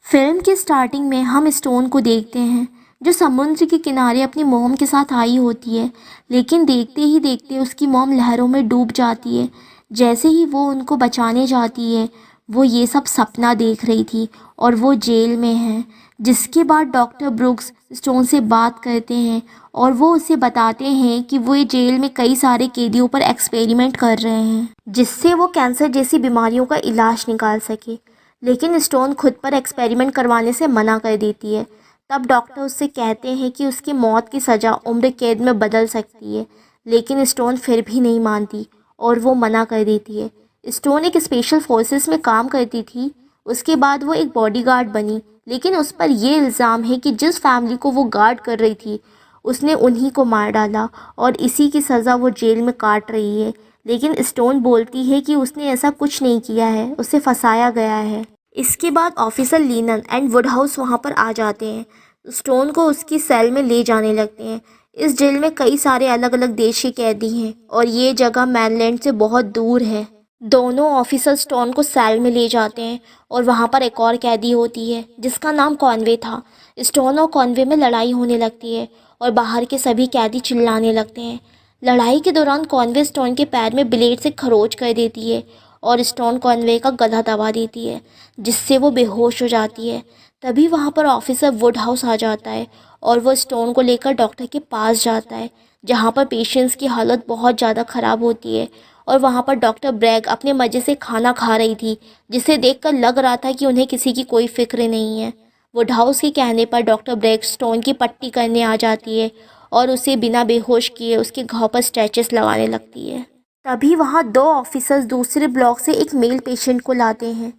Film के starting में हम स्टोन को देखते हैं जो समुद्र के किनारे अपनी मॉम के साथ आई होती है, लेकिन देखते ही देखते उसकी मॉम लहरों में डूब जाती है। जैसे ही वो उनको बचाने जाती है, वो ये सब सपना देख रही थी और वो जेल में है। जिसके बाद डॉक्टर ब्रुक्स स्टोन से बात करते हैं और वो उसे बताते हैं कि वो ये जेल में कई सारे कैदियों पर एक्सपेरिमेंट कर रहे हैं जिससे वो कैंसर जैसी बीमारियों का इलाज निकाल सके। लेकिन स्टोन खुद पर एक्सपेरिमेंट करवाने से मना कर देती है। तब डॉक्टर उससे कहते हैं कि उसकी मौत की सज़ा उम्र कैद में बदल सकती है, लेकिन स्टोन फिर भी नहीं मानती और वो मना कर देती है। स्टोन एक स्पेशल फोर्सेस में काम करती थी, उसके बाद वो एक बॉडीगार्ड बनी, लेकिन उस पर यह इल्ज़ाम है कि जिस फैमिली को वो गार्ड कर रही थी उसने उन्हीं को मार डाला और इसी की सज़ा वो जेल में काट रही है। लेकिन स्टोन बोलती है कि उसने ऐसा कुछ नहीं किया है, उसे फंसाया गया है। इसके बाद ऑफिसर लीनन एंड वुडहाउस वहाँ पर आ जाते हैं, स्टोन को उसकी सेल में ले जाने लगते हैं। इस जेल में कई सारे अलग अलग देश के कैदी हैं और ये जगह मैनलैंड से बहुत दूर है। दोनों ऑफिसर स्टोन को सेल में ले जाते हैं और वहाँ पर एक और कैदी होती है जिसका नाम कॉनवे था। स्टोन और कॉनवे में लड़ाई होने लगती है और बाहर के सभी कैदी चिल्लाने लगते हैं। लड़ाई के दौरान कॉनवे स्टोन के पैर में ब्लेड से खरोच कर देती है और स्टोन कॉनवे का गला दबा देती है जिससे वो बेहोश हो जाती है। तभी वहाँ पर ऑफिसर वुडहाउस आ जाता है और वो स्टोन को लेकर डॉक्टर के पास जाता है जहाँ पर पेशेंट्स की हालत बहुत ज़्यादा ख़राब होती है। और वहाँ पर डॉक्टर ब्रैग अपने मज़े से खाना खा रही थी जिसे देखकर लग रहा था कि उन्हें किसी की कोई फिक्र नहीं है। वुडहाउस के कहने पर डॉक्टर ब्रैग स्टोन की पट्टी करने आ जाती है और उसे बिना बेहोश किए उसके घाव पर स्ट्रेचेस लगाने लगती है। तभी वहाँ दो ऑफिसर्स दूसरे ब्लॉक से एक मेल पेशेंट को लाते हैं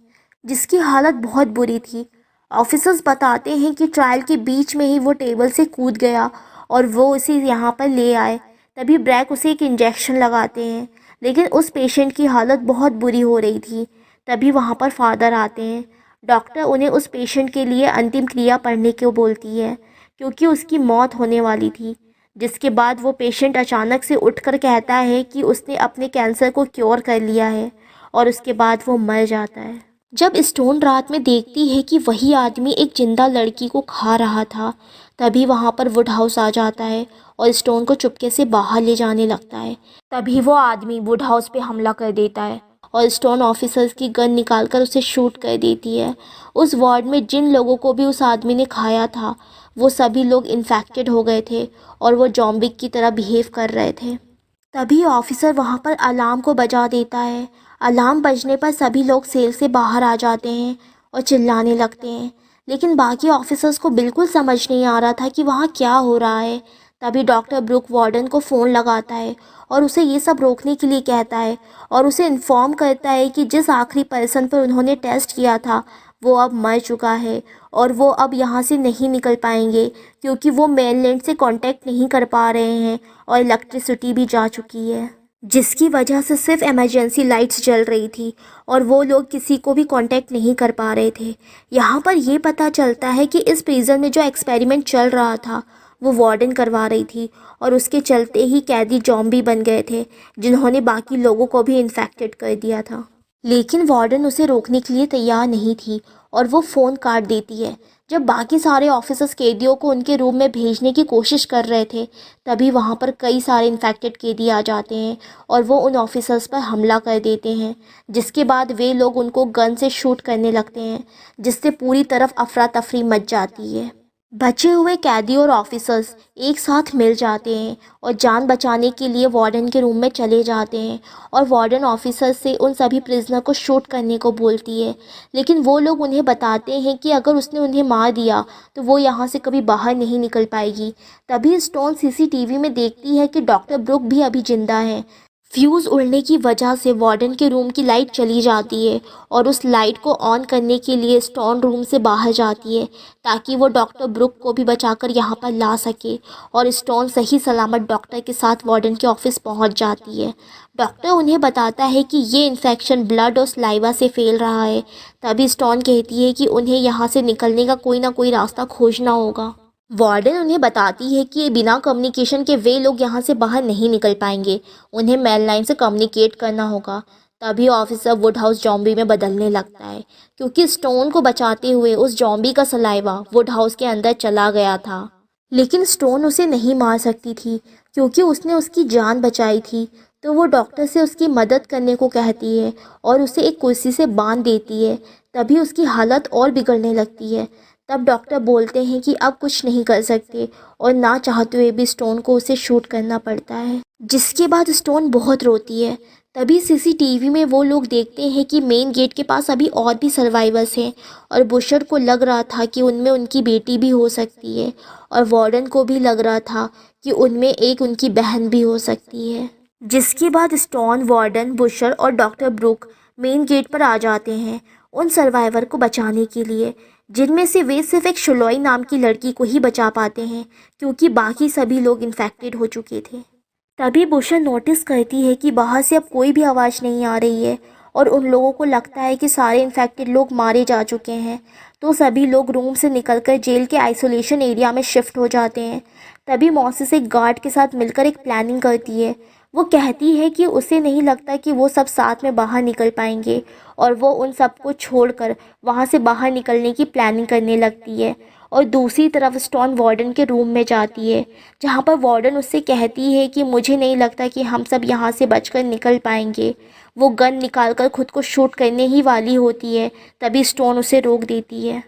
जिसकी हालत बहुत बुरी थी। ऑफिसर्स बताते हैं कि ट्रायल के बीच में ही वो टेबल से कूद गया और वो उसे यहाँ पर ले आए। तभी ब्रैक उसे एक इंजेक्शन लगाते हैं, लेकिन उस पेशेंट की हालत बहुत बुरी हो रही थी। तभी वहाँ पर फादर आते हैं। डॉक्टर उन्हें उस पेशेंट के लिए अंतिम क्रिया पढ़ने को बोलती है क्योंकि उसकी मौत होने वाली थी। जिसके बाद वो पेशेंट अचानक से उठकर कहता है कि उसने अपने कैंसर को क्योर कर लिया है और उसके बाद वो मर जाता है। जब स्टोन रात में देखती है कि वही आदमी एक जिंदा लड़की को खा रहा था, तभी वहाँ पर वुडहाउस आ जाता है और स्टोन को चुपके से बाहर ले जाने लगता है। तभी वो आदमी वुडहाउस पे हमला कर देता है और स्टोन ऑफिसर्स की गन निकालकर उसे शूट कर देती है। उस वार्ड में जिन लोगों को भी उस आदमी ने खाया था वो सभी लोग इन्फेक्टेड हो गए थे और वो जॉम्बी की तरह बिहेव कर रहे थे। तभी ऑफिसर वहाँ पर अलार्म को बजा देता है। अलार्म बजने पर सभी लोग सेल से बाहर आ जाते हैं और चिल्लाने लगते हैं, लेकिन बाकी ऑफिसर्स को बिल्कुल समझ नहीं आ रहा था कि वहाँ क्या हो रहा है। तभी डॉक्टर ब्रुक वार्डन को फ़ोन लगाता है और उसे ये सब रोकने के लिए कहता है और उसे इन्फॉर्म करता है कि जिस आखिरी पर्सन पर उन्होंने टेस्ट किया था वो अब मर चुका है और वो अब यहाँ से नहीं निकल पाएंगे क्योंकि वो मेनलैंड से कांटेक्ट नहीं कर पा रहे हैं और इलेक्ट्रिसिटी भी जा चुकी है, जिसकी वजह से सिर्फ इमरजेंसी लाइट्स जल रही थी और वो लोग किसी को भी कांटेक्ट नहीं कर पा रहे थे। यहाँ पर ये पता चलता है कि इस प्रिजन में जो एक्सपेरिमेंट चल रहा था वो वार्डन करवा रही थी और उसके चलते ही कैदी जॉम्बी बन गए थे जिन्होंने बाकी लोगों को भी इन्फेक्टेड कर दिया था। लेकिन वार्डन उसे रोकने के लिए तैयार नहीं थी और वो फ़ोन काट देती है। जब बाकी सारे ऑफिसर्स कैदियों को उनके रूम में भेजने की कोशिश कर रहे थे, तभी वहाँ पर कई सारे इन्फेक्टेड कैदी आ जाते हैं और वो उन ऑफिसर्स पर हमला कर देते हैं। जिसके बाद वे लोग उनको गन से शूट करने लगते हैं जिससे पूरी तरफ अफरा तफरी मच जाती है। बचे हुए कैदी और ऑफिसर्स एक साथ मिल जाते हैं और जान बचाने के लिए वार्डन के रूम में चले जाते हैं और वार्डन ऑफिसर से उन सभी प्रिजनर को शूट करने को बोलती है, लेकिन वो लोग उन्हें बताते हैं कि अगर उसने उन्हें मार दिया तो वो यहाँ से कभी बाहर नहीं निकल पाएगी। तभी स्टोन सीसीटीवी में देखती है कि डॉक्टर ब्रुक भी अभी जिंदा है। फ्यूज़ उड़ने की वजह से वार्डन के रूम की लाइट चली जाती है और उस लाइट को ऑन करने के लिए स्टोन रूम से बाहर जाती है ताकि वो डॉक्टर ब्रुक को भी बचाकर यहाँ पर ला सके और स्टोन सही सलामत डॉक्टर के साथ वार्डन के ऑफिस पहुँच जाती है। डॉक्टर उन्हें बताता है कि ये इन्फेक्शन ब्लड और सलाइवा से फैल रहा है। तभी स्टोन कहती है कि उन्हें यहाँ से निकलने का कोई ना कोई रास्ता खोजना होगा। वार्डन उन्हें बताती है कि बिना कम्युनिकेशन के वे लोग यहाँ से बाहर नहीं निकल पाएंगे, उन्हें मेन लाइन से कम्युनिकेट करना होगा। तभी ऑफिसर वुडहाउस जॉम्बी में बदलने लगता है, क्योंकि स्टोन को बचाते हुए उस जॉम्बी का सलाइवा वुडहाउस के अंदर चला गया था। लेकिन स्टोन उसे नहीं मार सकती थी, क्योंकि उसने उसकी जान बचाई थी। तो वो डॉक्टर से उसकी मदद करने को कहती है और उसे एक कुर्सी से बांध देती है। तभी उसकी हालत और बिगड़ने लगती है। तब डॉक्टर बोलते हैं कि अब कुछ नहीं कर सकते और ना चाहते हुए भी स्टोन को उसे शूट करना पड़ता है, जिसके बाद स्टोन बहुत रोती है। तभी सीसीटीवी में वो लोग देखते हैं कि मेन गेट के पास अभी और भी सर्वाइवर्स हैं और बुशर को लग रहा था कि उनमें उनकी बेटी भी हो सकती है और वार्डन को भी लग रहा था कि उनमें एक उनकी बहन भी हो सकती है। जिसके बाद स्टोन, वार्डन, बुशर और डॉक्टर ब्रुक मेन गेट पर आ जाते हैं उन सर्वाइवर को बचाने के लिए, जिनमें से वे सिर्फ एक शुलोई नाम की लड़की को ही बचा पाते हैं, क्योंकि बाकी सभी लोग इन्फेक्टेड हो चुके थे। तभी बुशर नोटिस करती है कि बाहर से अब कोई भी आवाज़ नहीं आ रही है और उन लोगों को लगता है कि सारे इन्फेक्टेड लोग मारे जा चुके हैं। तो सभी लोग रूम से निकलकर जेल के आइसोलेशन एरिया में शिफ्ट हो जाते हैं। तभी मॉसिस एक गार्ड के साथ मिलकर एक प्लानिंग करती है। वो कहती है कि उसे नहीं लगता कि वो सब साथ में बाहर निकल पाएंगे और वो उन सबको छोड़कर वहाँ से बाहर निकलने की प्लानिंग करने लगती है। और दूसरी तरफ स्टोन वार्डन के रूम में जाती है, जहाँ पर वार्डन उससे कहती है कि मुझे नहीं लगता कि हम सब यहाँ से बचकर निकल पाएंगे। वो गन निकालकर खुद को शूट करने ही वाली होती है, तभी स्टोन उसे रोक देती है।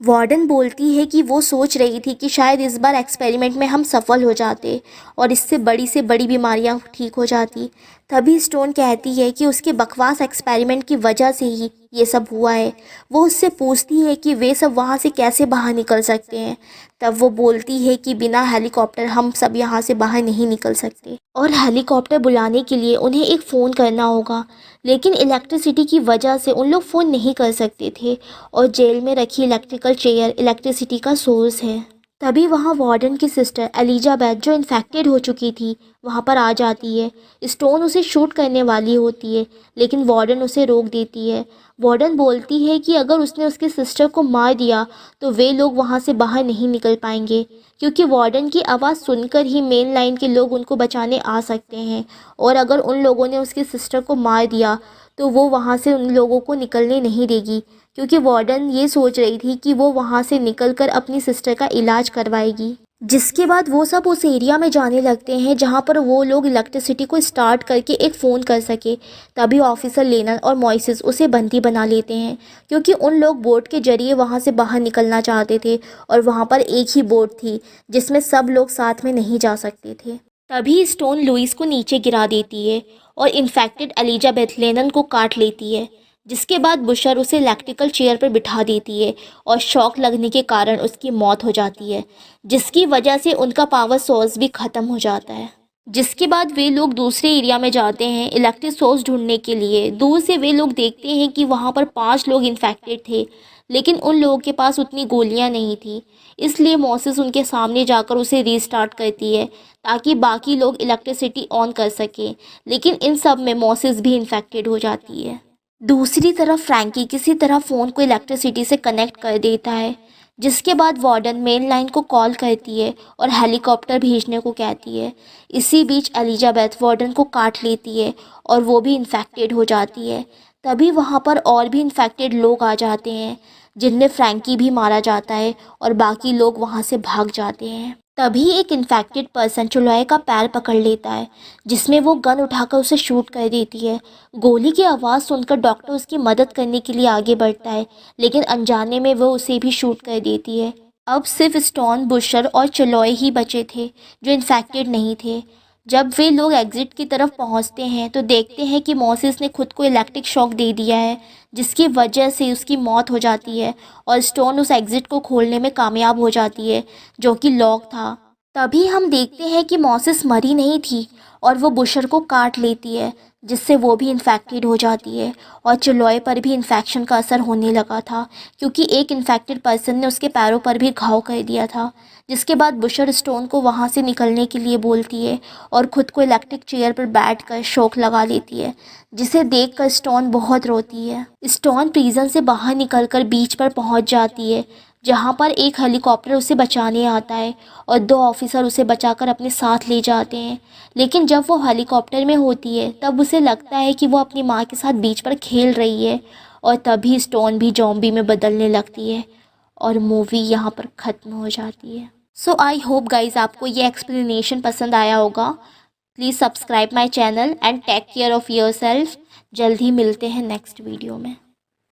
वार्डन बोलती है कि वो सोच रही थी कि शायद इस बार एक्सपेरिमेंट में हम सफल हो जाते और इससे बड़ी से बड़ी बीमारियां ठीक हो जाती। तभी स्टोन कहती है कि उसके बकवास एक्सपेरिमेंट की वजह से ही ये सब हुआ है। वो उससे पूछती है कि वे सब वहाँ से कैसे बाहर निकल सकते हैं। तब वो बोलती है कि बिना हेलीकॉप्टर हम सब यहाँ से बाहर नहीं निकल सकते और हेलीकॉप्टर बुलाने के लिए उन्हें एक फ़ोन करना होगा। लेकिन इलेक्ट्रिसिटी की वजह से उन लोग फ़ोन नहीं कर सकते थे और जेल में रखी इलेक्ट्रिकल चेयर इलेक्ट्रिसिटी का सोर्स है। तभी वहाँ वार्डन की सिस्टर एलिजाबेथ, जो इन्फेक्टेड हो चुकी थी, वहाँ पर आ जाती है। स्टोन उसे शूट करने वाली होती है, लेकिन वार्डन उसे रोक देती है। वार्डन बोलती है कि अगर उसने उसके सिस्टर को मार दिया तो वे लोग वहाँ से बाहर नहीं निकल पाएंगे, क्योंकि वार्डन की आवाज़ सुनकर ही मेन लाइन के लोग उनको बचाने आ सकते हैं और अगर उन लोगों ने उसकी सिस्टर को मार दिया तो वो वहाँ से उन लोगों को निकलने नहीं देगी, क्योंकि वार्डन ये सोच रही थी कि वो वहाँ से निकलकर अपनी सिस्टर का इलाज करवाएगी। जिसके बाद वो सब उस एरिया में जाने लगते हैं जहाँ पर वो लोग इलेक्ट्रिसिटी को स्टार्ट करके एक फ़ोन कर सके। तभी ऑफिसर लेनन और मॉइसेस उसे बंदी बना लेते हैं, क्योंकि उन लोग बोट के जरिए वहाँ से बाहर निकलना चाहते थे और वहाँ पर एक ही बोट थी जिसमें सब लोग साथ में नहीं जा सकते थे। तभी स्टोन लुइस को नीचे गिरा देती है और इन्फेक्टेड एलिजाबेथ लेनन को काट लेती है। जिसके बाद बुशर उसे इलेक्ट्रिकल चेयर पर बिठा देती है और शॉक लगने के कारण उसकी मौत हो जाती है, जिसकी वजह से उनका पावर सोर्स भी ख़त्म हो जाता है। जिसके बाद वे लोग दूसरे एरिया में जाते हैं इलेक्ट्रिक सोर्स ढूंढने के लिए। दूर से वे लोग देखते हैं कि वहाँ पर 5 लोग इन्फेक्टेड थे, लेकिन उन लोगों के पास उतनी गोलियाँ नहीं थी। इसलिए मॉसिस उनके सामने जाकर उसे रीस्टार्ट करती है ताकि बाकी लोग इलेक्ट्रिसिटी ऑन कर सकें, लेकिन इन सब में मॉसिस भी इन्फेक्टेड हो जाती है। दूसरी तरफ फ्रैंकी किसी तरह फ़ोन को इलेक्ट्रिसिटी से कनेक्ट कर देता है। जिसके बाद वार्डन मेन लाइन को कॉल करती है और हेलीकॉप्टर भेजने को कहती है। इसी बीच एलिजाबेथ वार्डन को काट लेती है और वो भी इन्फेक्टेड हो जाती है। तभी वहाँ पर और भी इन्फेक्टेड लोग आ जाते हैं, जिनमें फ्रैंकी भी मारा जाता है और बाकी लोग वहाँ से भाग जाते हैं। तभी एक इन्फेक्टेड पर्सन चुलोय का पैर पकड़ लेता है, जिसमें वो गन उठाकर उसे शूट कर देती है। गोली की आवाज़ सुनकर डॉक्टर उसकी मदद करने के लिए आगे बढ़ता है, लेकिन अनजाने में वो उसे भी शूट कर देती है। अब सिर्फ स्टोन, बुशर और चुलोय ही बचे थे जो इन्फेक्टेड नहीं थे। जब वे लोग एग्जिट की तरफ पहुंचते हैं तो देखते हैं कि मॉसिस ने खुद को इलेक्ट्रिक शॉक दे दिया है, जिसकी वजह से उसकी मौत हो जाती है और स्टोन उस एग्जिट को खोलने में कामयाब हो जाती है, जो कि लॉक था। तभी हम देखते हैं कि मॉसिस मरी नहीं थी और वो बुशर को काट लेती है, जिससे वो भी इन्फेक्टेड हो जाती है और चुलोय पर भी इन्फेक्शन का असर होने लगा था, क्योंकि एक इन्फेक्टेड पर्सन ने उसके पैरों पर भी घाव कर दिया था। जिसके बाद बुशर स्टोन को वहाँ से निकलने के लिए बोलती है और ख़ुद को इलेक्ट्रिक चेयर पर बैठकर शॉक लगा लेती है, जिसे देखकर स्टोन बहुत रोती है। स्टोन प्रिजन से बाहर निकलकर बीच पर पहुँच जाती है, जहाँ पर एक हेलीकॉप्टर उसे बचाने आता है और 2 ऑफिसर उसे बचाकर अपने साथ ले जाते हैं। लेकिन जब वो हेलीकॉप्टर में होती है तब उसे लगता है कि वो अपनी माँ के साथ बीच पर खेल रही है, और तभी स्टोन भी ज़ॉम्बी में बदलने लगती है और मूवी यहाँ पर ख़त्म हो जाती है। सो आई होप गाइज़ आपको ये एक्सप्लेनेशन पसंद आया होगा। Please subscribe my channel and take care of yourself. जल्द ही मिलते हैं नेक्स्ट वीडियो में।